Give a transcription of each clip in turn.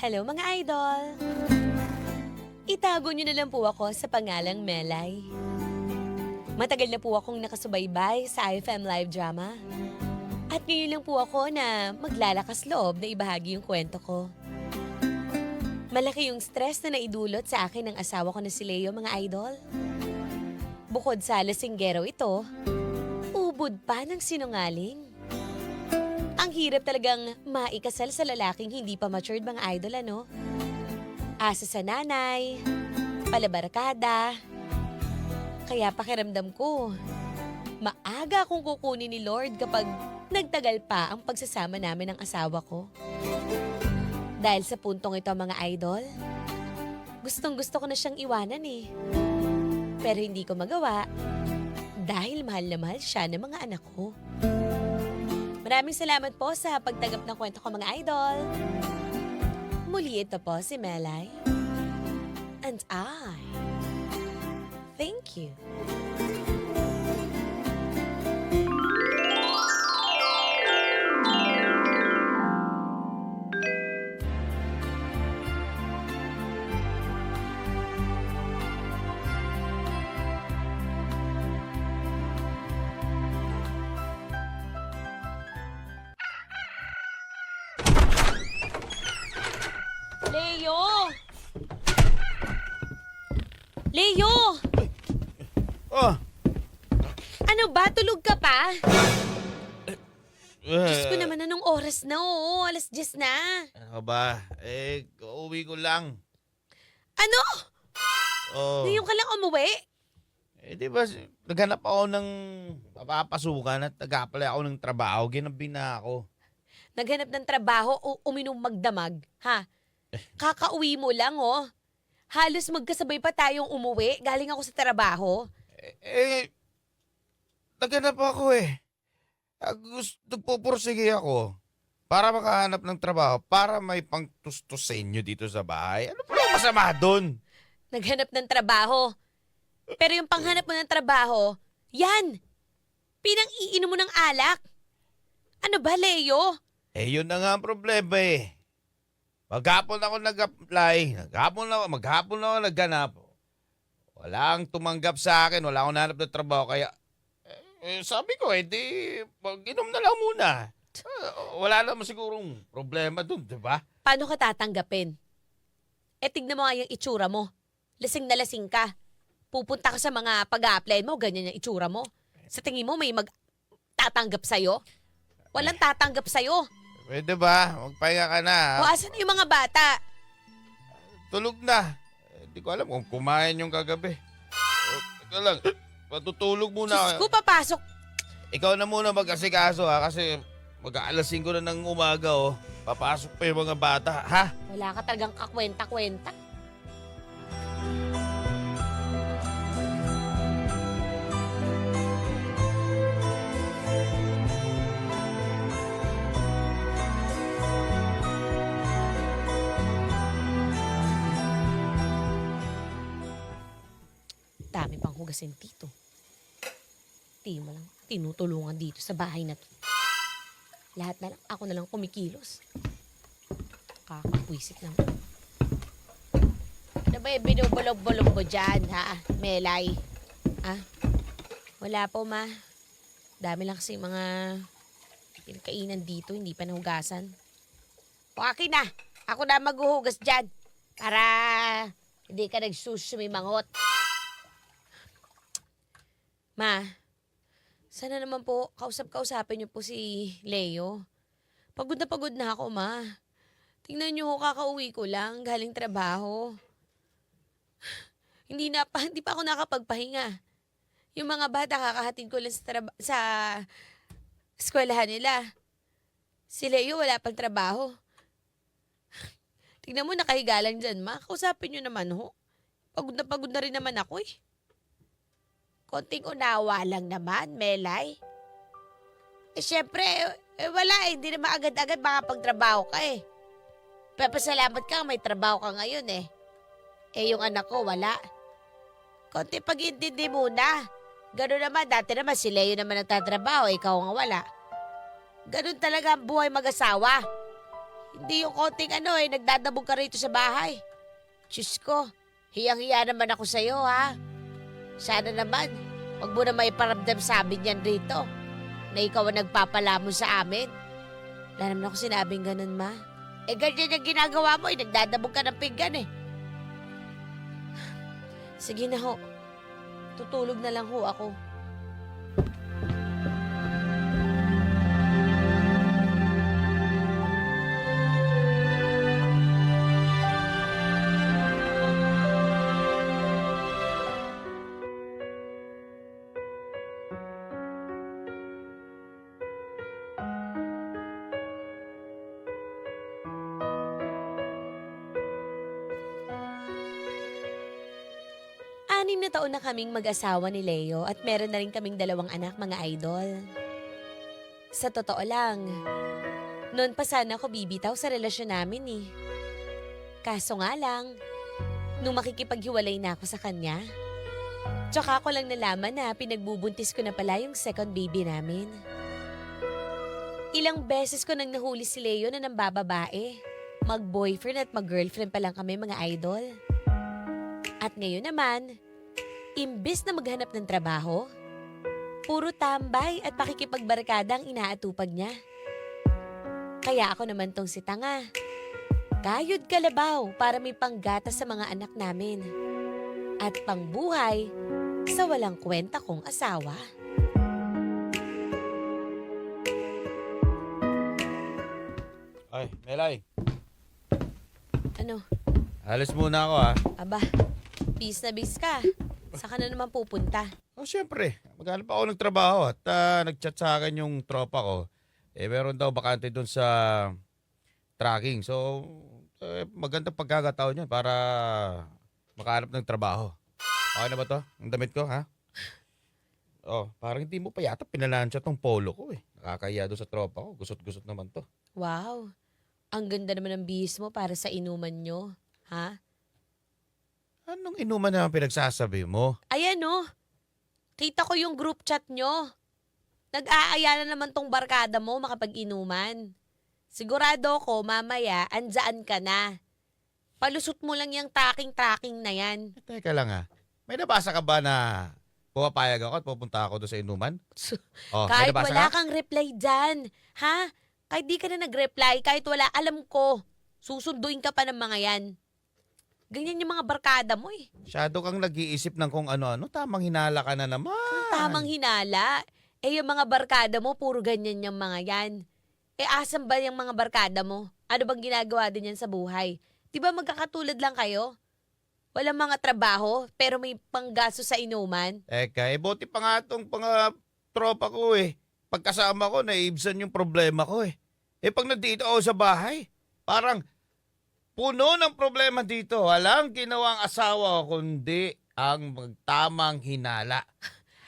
Hello mga idol! Itago niyo na lang po ako sa pangalang Melay. Matagal na po akong nakasubaybay sa IFM live drama. At ngayon lang po ako na maglalakas loob na ibahagi yung kwento ko. Malaki yung stress na naidulot sa akin ng asawa ko na si Leo mga idol. Bukod sa lasinggero ito, ubod pa ng sinungaling. Ang hirap talagang maikasal sa lalaking hindi pa matured mga idol, ano? Asa sa nanay, palabarkada. Kaya pakiramdam ko, maaga akong kukunin ni Lord kapag nagtagal pa ang pagsasama namin ng asawa ko. Dahil sa puntong ito mga idol, gustong gusto ko na siyang iwanan eh. Pero hindi ko magawa dahil mahal na mahal siya ng mga anak ko. Maraming salamat po sa pagtanggap ng kwento ko mga idol. Muli ito po si Melay. And I thank you. Leo! Leo! Oh! Ano ba? Tulog ka pa? Diyos ko Eh, naman, anong oras na? Oo, 10:00 na. ano ba? Uuwi ko lang. Ano? Oh. Ngayon ka lang umuwi? Di ba, naghanap ako ng mapapasukan at nag-apply ako ng trabaho. Ginabi na ako. Naghanap ng trabaho o uminom magdamag? Ha? Kakauwi mo lang, oh. Halos magkasabay pa tayong umuwi. Galing ako sa trabaho. Naghanap ako eh. Nagpupursige ako para makahanap ng trabaho para may pangtustos sa inyo dito sa bahay. Ano pa yung masama doon? Naghanap ng trabaho. Pero yung panghanap mo ng trabaho, yan! Pinang-iinom mo ng alak. Ano ba, Leo? Yun na nga ang problema eh. Maghapon ako nag-apply, maghapon ako naghanap. Walang tumanggap sa akin, wala akong nahanap ng trabaho, kaya sabi ko, di, mag-inom na lang muna. Wala naman sigurong problema dun, di ba? Paano ka tatanggapin? Tignan mo nga yung itsura mo. Lasing na lasing ka. Pupunta ka sa mga pag-a-apply mo, ganyan yung itsura mo. Sa tingin mo, may tatanggap sa'yo? Walang tatanggap sa'yo. Pwede ba? Magpahinga ka na. O asan na yung mga bata? Tulog na. Hindi ko alam kung kumain yung kagabi. Teka lang, matutulog muna. Diyos ko, papasok. Ikaw na muna mag-asikaso ha, kasi mag-aalas 5 na ng umaga oh. Papasok pa yung mga bata, ha? Wala ka talagang kakwenta-kwenta. Dami pang hugasin dito. Di mo lang tinutulungan dito sa bahay na to. Lahat na lang, ako na lang kumikilos. Kakapwisit naman. Ano ba yung binubulog-bulog mo dyan, ha? Melay? Ha? Wala po, ma. Dami lang kasi mga pinakainan dito, hindi pa nahugasan. O akin na, ako na maghuhugas dyan. Para hindi ka nagsusumimangot. Ma, sana naman po kausap-kausapin niyo po si Leo. Pagod na ako, ma. Tingnan niyo, kakauwi ko lang, galing trabaho. Hindi pa ako nakapagpahinga. Yung mga bata, kakahatid ko lang sa eskwelahan nila. Si Leo wala pang trabaho. Tingnan mo, nakahiga lang dyan, ma. Kausapin niyo naman, ho. Pagod na rin naman ako, eh. Konting unawa lang naman, Melay. Siyempre, wala eh. Hindi naman agad-agad makapagtrabaho ka eh. Papasalamat ka, may trabaho ka ngayon eh. Yung anak ko, wala. Konting pag-intindi muna. Ganun naman, dati naman si Leo naman nagtatrabaho, ikaw nga wala. Ganun talaga ang buhay mag-asawa. Hindi yung konting nagdadabog ka rito sa bahay. Diyos ko, hiyang-hiya naman ako sa'yo ha. Sana naman, wag mo na may paramdam sa amin yan rito. Na ikaw ang nagpapalamon sa amin. Wala naman ako sinabing ganun, Ma. Ganyan yung ginagawa mo nagdadabog ka ng pinggan Sige na ho. Tutulog na lang ho ako. Anim na taon na kaming mag-asawa ni Leo at meron na rin kaming 2 anak, mga idol. Sa totoo lang, noon pa sana ako bibitaw sa relasyon namin eh. Kaso nga lang, nung makikipaghiwalay na ako sa kanya, tsaka ko lang nalaman na pinagbubuntis ko na pala yung second baby namin. Ilang beses ko nang nahuli si Leo na nambababae. Mag-boyfriend at mag-girlfriend pa lang kami, mga idol. At ngayon naman, imbes na maghanap ng trabaho, puro tambay at pakikipagbarkada ang inaatupag niya. Kaya ako naman tong si Tanga. Kayod kalabaw para may panggatas sa mga anak namin. At pangbuhay sa walang kwenta kong asawa. Ay, Melay. Ano? Alis muna ako Aba, bis na bis ka. Saan ka na naman pupunta? Siyempre. Maghanap ako ng trabaho at nag-chat sa akin yung tropa ko. Meron daw bakante doon sa tracking. So, magandang pagkakataon yan para makahanap ng trabaho. Okay na ba to? Ang damit ko, ha? Parang hindi mo pa yata pinalansya tong polo ko eh. Nakakaya doon sa tropa ko. Gusot-gusot naman to. Wow, ang ganda naman ng bihis mo para sa inuman nyo. Ha? Anong inuman naman pinagsasabi mo? Ayan oh, kita ko yung group chat nyo. Nag-aaya na naman tong barkada mo makapag-inuman. Sigurado ko mamaya andyan ka na. Palusot mo lang yung tracking na yan. Teka lang may nabasa ka ba na pumapayag ako at pupunta ako doon sa inuman? May Kahit nabasa wala ka? kang reply dyan. Ha? Kahit di ka na nag-reply, kahit wala, alam ko. Susunduin ka pa ng mga yan. Ganyan yung mga barkada mo eh. Masyado kang nag-iisip ng kung ano-ano. Tamang hinala ka na naman. Tamang hinala. Yung mga barkada mo, puro ganyan yung mga yan. Asan ba yung mga barkada mo? Ano bang ginagawa din yan sa buhay? Di ba magkakatulad lang kayo? Walang mga trabaho, pero may panggaso sa inuman. Teka, buti pa nga itong tropa ko eh. Pagkasama ko, naibsan yung problema ko eh. Pag nandito ako sa bahay, parang puno ng problema dito. Walang ginawang asawa ko, kundi ang magtamang hinala.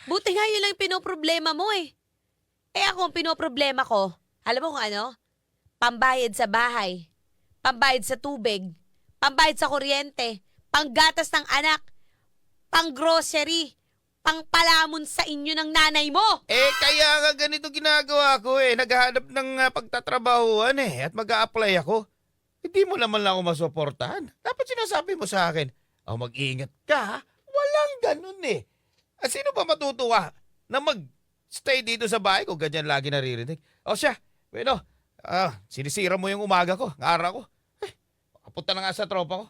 Buti nga yun lang yung pinoproblema mo eh. Ako ang pinoproblema ko, alam mo kung ano? Pambayad sa bahay, pambayad sa tubig, pambayad sa kuryente, panggatas ng anak, pang-grocery, pangpalamon sa inyo ng nanay mo. Kaya nga ganito ginagawa ko eh. Naghahanap ng pagtatrabahuan eh. At mag-a-apply ako. Hindi mo naman lang ako masuportahan. Dapat sinasabi mo sa akin, mag-iingat ka ha? Walang ganun eh. Sino ba matutuwa na mag-stay dito sa bahay ko? Ganyan lagi naririnig. Siya, sinisira mo yung umaga ko, ang araw ko. Kapunta na nga sa tropa ko.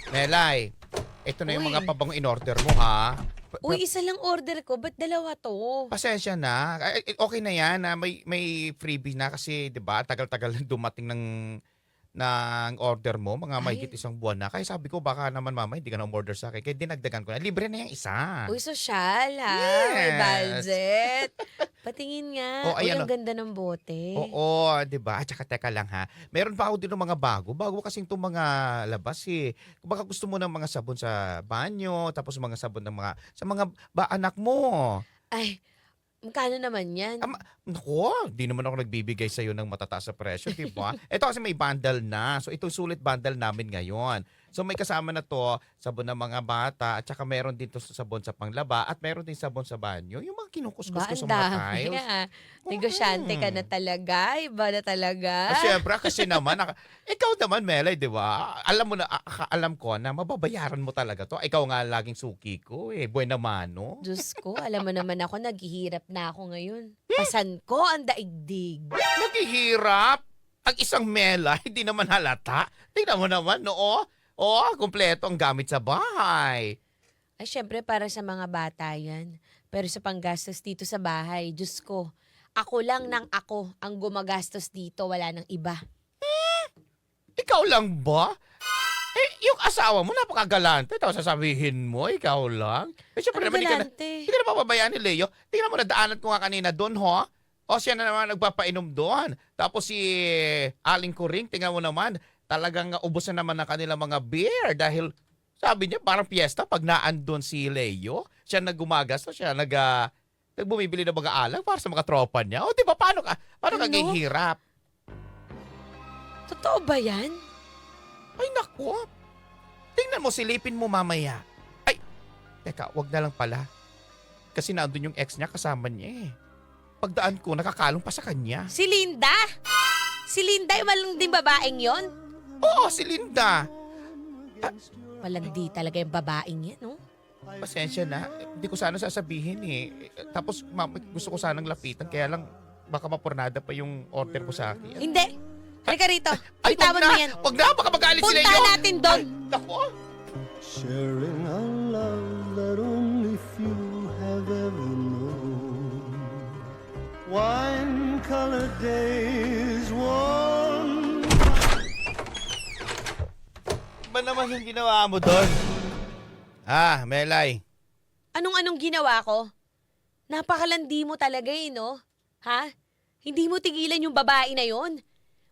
Melay, ito na yung Uy. mga pabang in-order mo ha. Uy, isa lang order ko, ba't dalawa to? Pasensya na. Okay na yan. May freebie na kasi 'di ba? Tagal-tagal na dumating ng order mo, mga mahigit isang buwan na. Kaya sabi ko baka naman mama hindi ka na umorder sa akin. Kaya dinagdagan ko na. Libre na yung isa. Uy, sosyal ha? May Yes. budget. Patingin nga. Uy, ayan ang ganda ng bote. Oo, 'di ba? At saka teka lang ha. Meron pa ako dito mga bago. Bago kasing itong mga labas eh. Kung baka gusto mo ng mga sabon sa banyo, tapos mga sabon ng mga sa mga anak mo. Ay, Magkano naman yan? Naku, di naman ako nagbibigay sa'yo ng matataas sa presyo, di ba? Ito kasi may bundle na. So, ito sulit bundle namin ngayon. So, may kasama na to, sabon ng mga bata, at saka meron din to sabon sa panglaba, at meron din sabon sa banyo. Yung mga kinukuskus ko sa mga tiles. Negosyante ka na talaga. Iba na talaga. Siyempre, kasi naman, ikaw naman, Melay, di ba? Alam mo na, alam ko na mababayaran mo talaga to. Ikaw nga laging suki ko, buena mano. Diyos ko, alam mo naman ako, naghihirap na ako ngayon. Pasan ko ang daigdig. Naghihirap? Ang isang Melay, hindi naman halata. Tingnan mo naman, no? Kumpleto ang gamit sa bahay. Ay, syempre para sa mga bata yan. Pero sa panggastos dito sa bahay, Diyos ko, ako lang ng ako ang gumagastos dito, wala nang iba. Ikaw lang ba? Yung asawa mo napakagalante. Tapos sasabihin mo, ikaw lang. Syempre Ano naman, galante? hindi ka na papabayaan ni Leo. Tingnan mo, nadaanan ko nga kanina doon, ho. O siya na naman nagpapainom doon. Tapos si Aling Kuring, tingnan mo naman, talagang ubos na naman ng kanilang mga beer dahil sabi niya parang piyesta pag naandun si Leo. Siya naggumagastos, siya nagbumibili ng mga alak para sa mga tropa niya. O di ba, paano ka Ano? gihirap? Totoo ba yan? Ay naku, tingnan mo, silipin mo mamaya. Ay, teka, wag na lang pala. Kasi naandun yung ex niya, kasama niya eh. Pagdaan ko, nakakalong pa sa kanya. Si Linda? Si Linda, yung malunding babaeng yon? Oo, si Linda. Malandi talaga yung babaeng yan, no? Pasensya na, hindi ko sana sasabihin eh. Tapos gusto ko sanang lapitan, kaya lang baka mapurnada pa yung order ko sa akin. Hindi. Halika rito. Ay, Bitawan mo yan. wag na, baka magalit si Leo. Punta natin doon. Naku, Sharing a love that only few have ever known. Wine-colored days, warm. ba naman yung ginawa mo doon? Melay. Anong ginawa ko? Napakalandi mo talaga eh, no? Ha? Hindi mo tigilan yung babae na yon.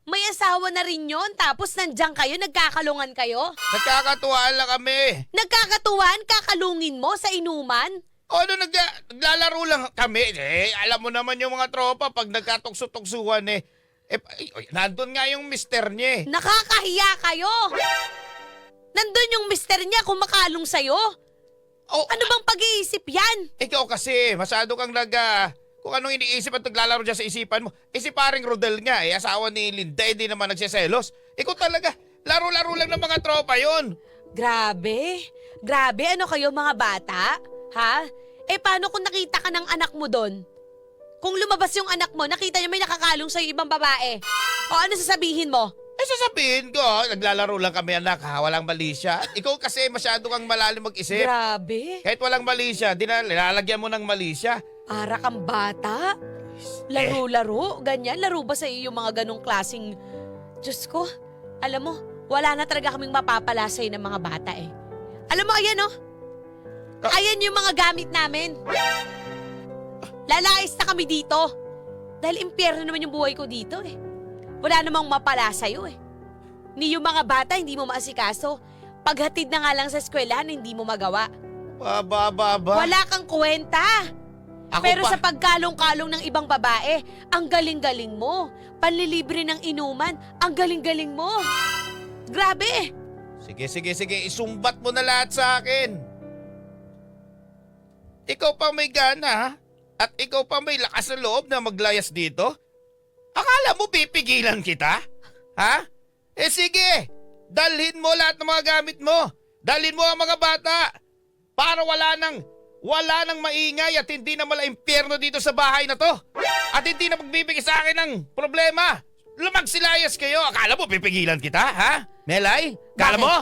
May asawa na rin yon, tapos nandiyan kayo, nagkakalungan kayo. Nagkakatuwaan lang kami. Nagkakatuwan, kakalungin mo sa inuman? Naglalaro lang kami. Alam mo naman yung mga tropa pag nagkatukso-tuksuhan nandun nga yung mister niya eh. Nakakahiya kayo! Nandun yung mister niya kumakalong sa'yo. Ano bang pag-iisip yan? Ikaw kasi, masyado kang kung anong iniisip at naglalaro dyan sa isipan mo. Si paring Rodel nga, asawa ni Linda, hindi naman nagsiselos. Ikaw talaga, laro-laro lang ng mga tropa yon. Grabe. Grabe, ano kayo mga bata? Ha? Paano kung nakita ka ng anak mo doon? Kung lumabas yung anak mo, nakita niya may nakakalong sa'yo ibang babae. O ano sasabihin mo? Sasabihin ko, naglalaro lang kami anak ha, walang mali siya. Ikaw kasi masyado kang malalim mag-isip. Grabe. Kahit walang mali siya, nilalagyan mo ng mali siya. Para kang bata? Laro-laro? Ganyan? Laro ba sa iyo yung mga ganong klaseng... Diyos ko, alam mo, wala na talaga kaming mapapala sa'yo ng mga bata eh. Alam mo, ayan oh. Ayan yung mga gamit namin. Lalayas na kami dito. Dahil impyerno naman yung buhay ko dito eh. Wala namang mapala sa'yo eh. Ni yung mga bata hindi mo maasikaso. Paghatid na nga lang sa eskwelahan, hindi mo magawa. Ba? Wala kang kwenta. Ako Pero pa. sa pagkalong-kalong ng ibang babae, ang galing-galing mo. Panlilibre ng inuman, ang galing-galing mo. Grabe! Sige. Isumbat mo na lahat sa akin. Ikaw pa may gana, ha? At ikaw pa may lakas na loob na maglayas dito? Akala mo pipigilan kita? Ha? Sige, dalhin mo lahat ng mga gamit mo. Dalhin mo ang mga bata. Para wala nang maingay at hindi na mala-impyerno dito sa bahay na to. At hindi na magbibigay sa akin ng problema. Lumagsilayas kayo. Akala mo pipigilan kita, ha? Melay? Akala Bakit? mo?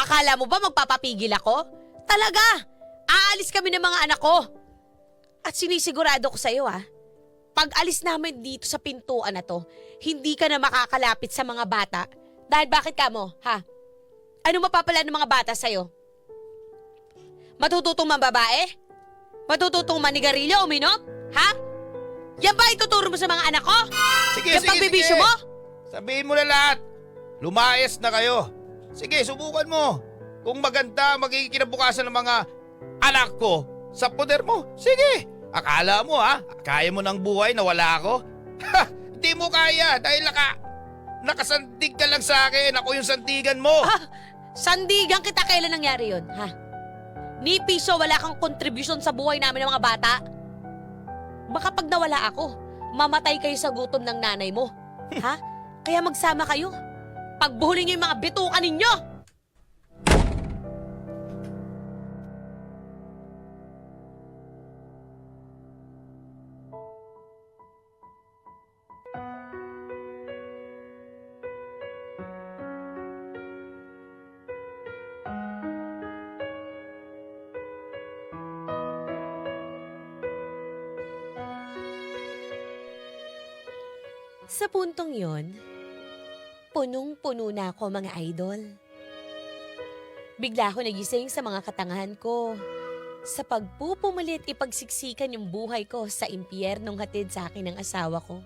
Akala mo ba magpapapigil ako? Talaga! Aalis kami ng mga anak ko. At sinisigurado ko sa'yo pag alis namin dito sa pintuan na to, hindi ka na makakalapit sa mga bata. Dahil bakit ka mo, ha? Ano mapapala ng mga bata sa'yo? Matututong mambabae? Matututong manigarilyo, uminom? Ha? Yan ba ituturo mo sa mga anak ko? Yung pagbibisyo mo? Sabihin mo na lahat. Lumayas na kayo. Sige, subukan mo. Kung maganda magiging kinabukasan ng mga anak ko sa poder mo, sige. Akala mo kaya mo ng buhay na wala ako? Ha! Hindi mo kaya dahil nakasandig ka lang sa akin. Ako yung sandigan mo. Sandigan kita, kailan nangyari yun, ha? Ni piso wala kang kontribusyon sa buhay namin ng mga bata. Baka pag nawala ako, mamatay kayo sa gutom ng nanay mo. Ha? Kaya magsama kayo. Pagbuhulin niyo yung mga bituka ninyo! Sa puntong yon, punong-puno na ako mga idol. Bigla ako nagising sa mga katangahan ko. Sa pagpupumalit ipagsiksikan yung buhay ko sa impyernong hatid sa akin ng asawa ko.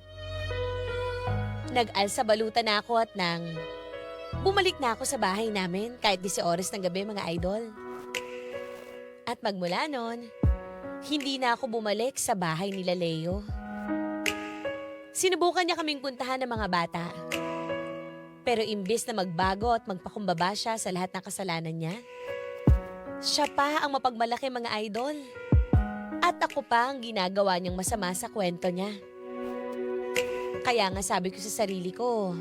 Nag-alsa balutan na ako at nang bumalik na ako sa bahay namin kahit 10 oras ng gabi mga idol. At magmula nun, hindi na ako bumalik sa bahay nila Leo. Sinubukan niya kaming puntahan ng mga bata. Pero imbis na magbago at magpakumbaba siya sa lahat ng kasalanan niya, siya pa ang mapagmalaki mga idol. At ako pa ang ginagawa niyang masama sa kwento niya. Kaya nga sabi ko sa sarili ko,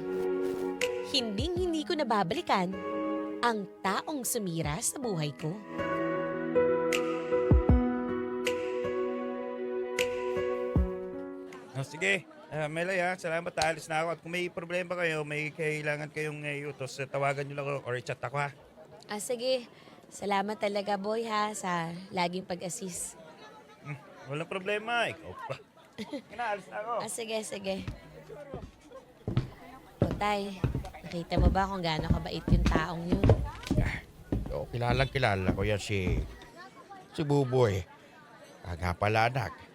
hindi ko nababalikan ang taong sumira sa buhay ko. Sige. Melay salamat, alis na ako. At kung may problema kayo, may kailangan kayong utos, tawagan nyo lang ako or i-chat ako ha. Sige. Salamat talaga boy ha sa laging pag-assist. Walang problema, ikaw pa. Inaalis na ako. Sige. Tay, nakita mo ba kung gaano kabait yung taong yun? Kilala ko yan si Buboy. Nga pala anak.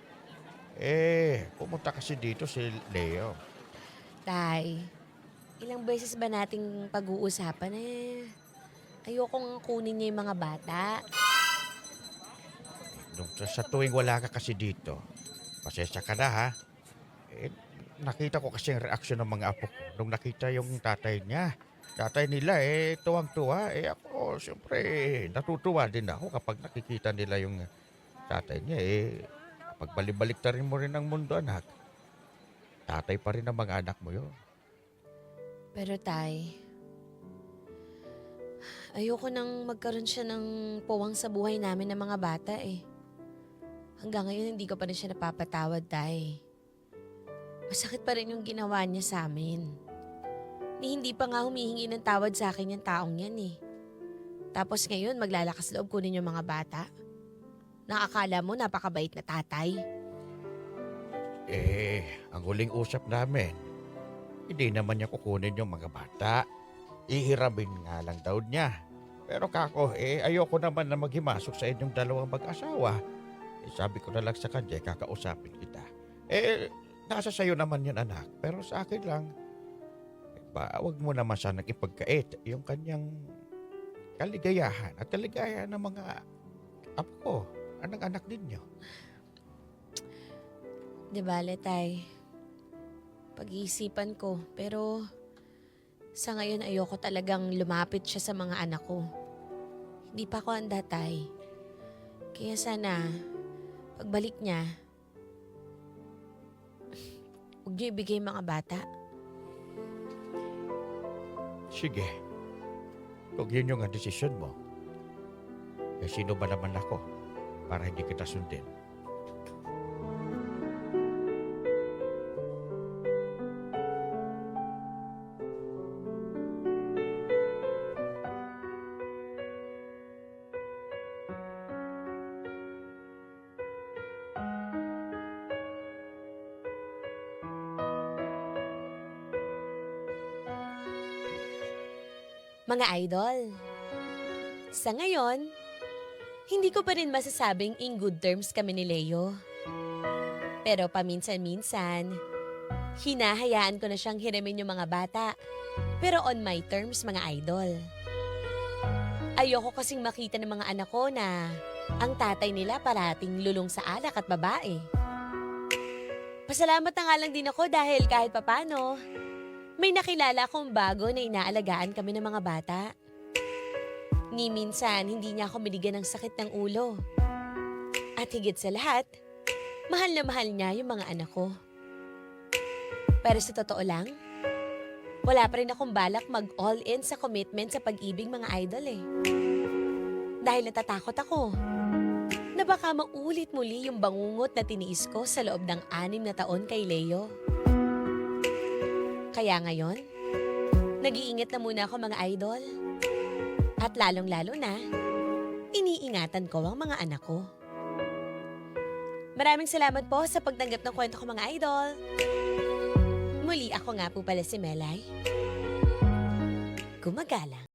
Pumunta kasi dito si Leo. Tay, ilang beses ba nating pag-uusapan ayokong kunin niya yung mga bata. Sa tuwing wala ka kasi dito, pasensya ka na ha. Nakita ko kasi ang reaksyon ng mga apo ko nung nakita yung tatay niya. Tatay nila tuwang-tuwa. Ako siyempre natutuwa din ako kapag nakikita nila yung tatay niya. Pagbalibalik na rin mo rin ang mundo, anak. Tatay pa rin ang mga anak mo yun. Pero tay, ayoko nang magkaroon siya ng puwang sa buhay namin ng mga bata Hanggang ngayon hindi ko pa rin siya napapatawad, tay. Masakit pa rin yung ginawa niya sa amin. Hindi pa nga humihingi ng tawad sa akin yung taong yan Tapos ngayon maglalakas loob kunin yung mga bata. Nakakala mo napakabait na tatay. Ang huling usap namin, hindi naman niya kukunin yung mga bata. Ihiramin nga lang daw niya. Pero kako, ayoko naman na maghimasok sa inyong dalawang mag-asawa. Sabi ko na lang sa kanya, kakausapin kita. Nasa sayo naman yun, anak. Pero sa akin lang, wag mo naman sanang ipagkait yung kanyang kaligayahan at kaligayahan ng mga apo ko. Anak-anak ninyo. Di bale, tay. Pag-iisipan ko, pero sa ngayon ayoko talagang lumapit siya sa mga anak ko. Hindi pa ako handa, tay. Kaya sana, pagbalik niya, huwag niyo ibigay mga bata. Sige. Kung yun yung desisyon mo, sino ba naman ako para hindi kita sundin? Mga idol, sa ngayon, hindi ko pa rin masasabing in good terms kami ni Leo. Pero paminsan-minsan, hinahayaan ko na siyang hiramin yung mga bata. Pero on my terms, mga idol. Ayoko kasing makita ng mga anak ko na ang tatay nila parating lulong sa alak at babae. Pasalamat na nga lang din ako dahil kahit papano, may nakilala akong bago na inaalagaan kami ng mga bata. Ni minsan, hindi niya ako binigyan ng sakit ng ulo. At higit sa lahat, mahal na mahal niya yung mga anak ko. Pero sa totoo lang, wala pa rin akong balak mag-all-in sa commitment sa pag-ibig mga idol eh. Dahil natatakot ako na baka maulit muli yung bangungot na tiniis ko sa loob ng 6 na taon kay Leo. Kaya ngayon, nag-iingat na muna ako mga idol. At lalong-lalo na, iniingatan ko ang mga anak ko. Maraming salamat po sa pagtanggap ng kwento ko mga idol. Muli ako nga po pala si Melay. Gumagalang.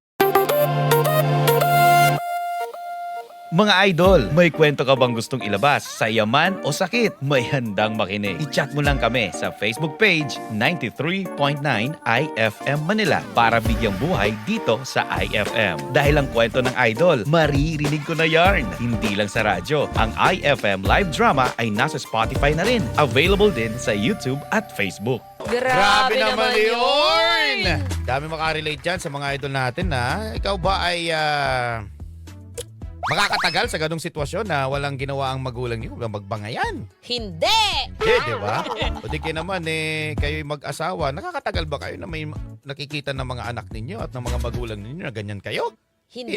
Mga idol, may kwento ka bang gustong ilabas sa yaman o sakit? May handang makinig. I-chat mo lang kami sa Facebook page 93.9 IFM Manila para bigyang buhay dito sa IFM. Dahil ang kwento ng idol, maririnig ko na yarn. Hindi lang sa radyo. Ang IFM live drama ay nasa Spotify na rin. Available din sa YouTube at Facebook. Grabe naman yun! Dami makarelate dyan sa mga idol natin na ikaw ba ay makakatagal sa ganong sitwasyon na walang ginawa ang magulang niyo, magbangayan? Hindi! Di ba? O di kayo naman, kayo'y mag-asawa, nakakatagal ba kayo na may nakikita ng mga anak ninyo at ng mga magulang ninyo na ganyan kayo? Hindi!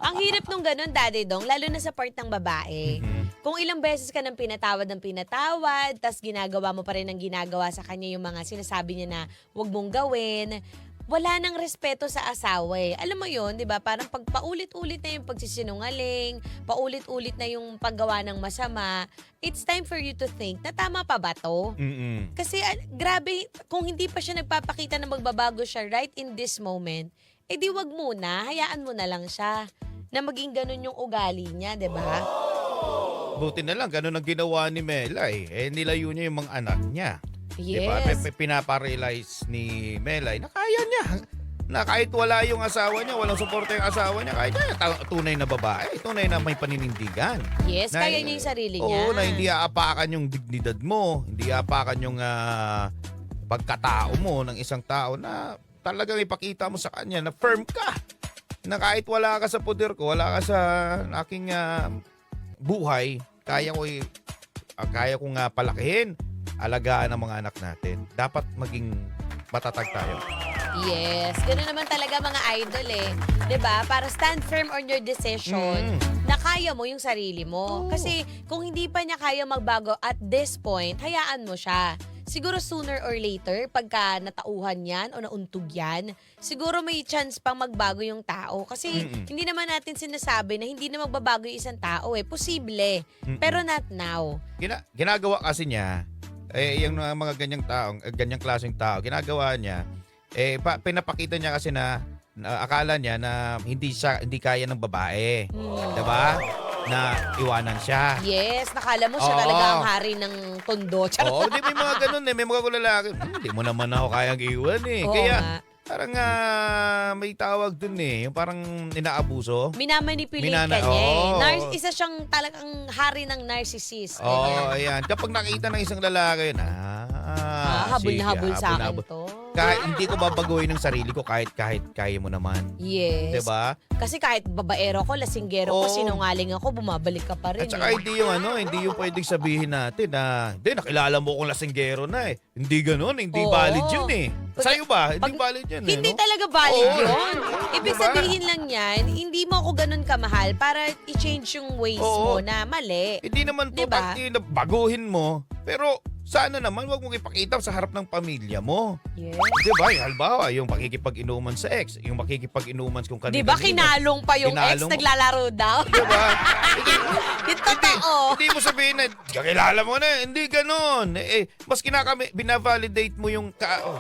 Ang hirap nung ganun, Daddy Dong, lalo na sa part ng babae. Kung ilang beses ka ng pinatawad, tas ginagawa mo pa rin ang ginagawa sa kanya yung mga sinasabi niya na huwag mong gawin, wala nang respeto sa asawa eh. Alam mo yun, di ba? Parang pag paulit-ulit na yung pagsisinungaling, paulit-ulit na yung paggawa ng masama, it's time for you to think na tama pa ba to? Kasi grabe, kung hindi pa siya nagpapakita na magbabago siya right in this moment, di wag muna, hayaan mo na lang siya na maging ganun yung ugali niya, di ba? Buti na lang, ganun ang ginawa ni Melay. Nilayo niya yung mga anak niya. Diba? Yes. Pinaparealize ni Melay na kaya niya. Na kahit wala yung asawa niya, walang suporta yung asawa niya, kaya niya tunay na babae, tunay na may paninindigan. Yes, kaya niya yung sarili niya. Oo, na hindi aapakan yung dignidad mo, hindi aapakan yung pagkatao mo ng isang tao na talagang ipakita mo sa kanya na firm ka. Na kahit wala ka sa poder ko, wala ka sa aking buhay, kaya ko nga palakihin, alagaan ang mga anak natin. Dapat maging matatag tayo. Yes, ganoon naman talaga mga idol eh. 'Di ba? Para stand firm on your decision na kaya mo yung sarili mo. Kasi kung hindi pa niya kaya magbago at this point, hayaan mo siya. Siguro sooner or later, pagka natauhan yan o nauntog yan, siguro may chance pang magbago yung tao. Kasi hindi naman natin sinasabi na hindi na magbabago yung isang tao eh. Posible. Pero not now. Ginagawa kasi niya, yung mga ganyang klaseng tao, ginagawa niya, pinapakita niya kasi na akala niya na hindi kaya ng babae. Diba? Na iwanan siya. Yes, nakala mo siya talaga ang hari ng tondo. Oo, di may mga ganun may mga lalaki. Hindi mo naman ako kayang iwan Oo Kaya, nga. parang may tawag dun yung parang inaabuso. Minamanipulate ka niya Oo. Isa siyang talagang hari ng narcissist. Oo, ayan. Kapag nakita ng isang lalaki, habol sige, na habol sa akin habol. to. Kahit hindi ko babaguhin ng sarili ko kahit kaya mo naman. Yes. 'Di ba? Kasi kahit babaero ko, lasinggero ko, Oo. sinungaling ako, bumabalik ka pa rin. At saka hindi yung pwedeng sabihin natin na, hindi, nakilala mo kung lasinggero na Hindi ganoon, hindi Oo. valid yun Sa'yo ba? Hindi Pag- valid yun Hindi no? talaga valid Oo. yun. Ibig Diba? sabihin lang yan, hindi mo ako ganun kamahal para i-change yung ways mo Oo. na mali. Hindi naman Diba? totally na baguhin mo. Pero sana naman wag mong ipakita sa harap ng pamilya mo. Yes. Diba? Halimbawa, yung pakikipag-inuman sa ex, yung makikipag-inuman kung kanina. Di ba kinalong pa yung Kinalong ex, mo. naglalaro daw? Diba? Yung totoo. Hindi mo sabihin na, kakilala mo na, hindi ganon. Mas binavalidate mo yung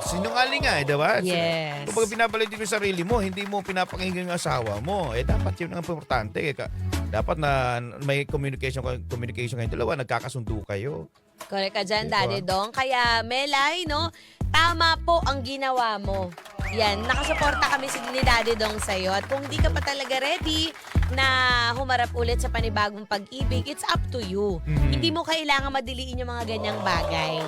sinungaling nga, diba? Yes. Kung binavalidate mo yung sarili mo, hindi mo pinapakinggan yung asawa mo, dapat yun ang importante. Dapat na may communication kayong dalawa, nagkakasundo kayo. Correct ka dyan, Diba? Daddy Dong. Kaya, Melay, no? Tama po ang ginawa mo. Yan, nakasuporta kami ni Daddy Dong sa'yo. At kung di ka pa talaga ready na humarap ulit sa panibagong pag-ibig, it's up to you. Hindi mo kailangan madiliin yung mga ganyang bagay.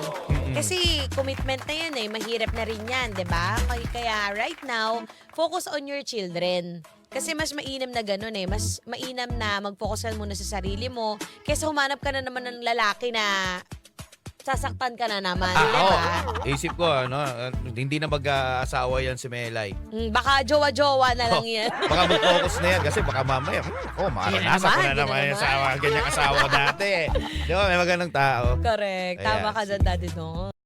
Kasi commitment na yan eh, mahirap na rin yan, 'di ba? Kaya right now, focus on your children. Kasi mas mainam na ganun eh. Mas mainam na mag-focus ka muna sa sarili mo kaysa humanap ka na naman ng lalaki na sasaktan ka na naman, di ba? Isip ko, hindi na mag-aasawa yan si Melay. Baka jowa-jowa na lang yan. Baka mag-focus na yan kasi baka mamaya, maranasan ko na Yan naman naman. yung ganyang asawa dati. Di ba, may magandang tao. Correct. Tama Ayan. ka dyan, Daddy Dong.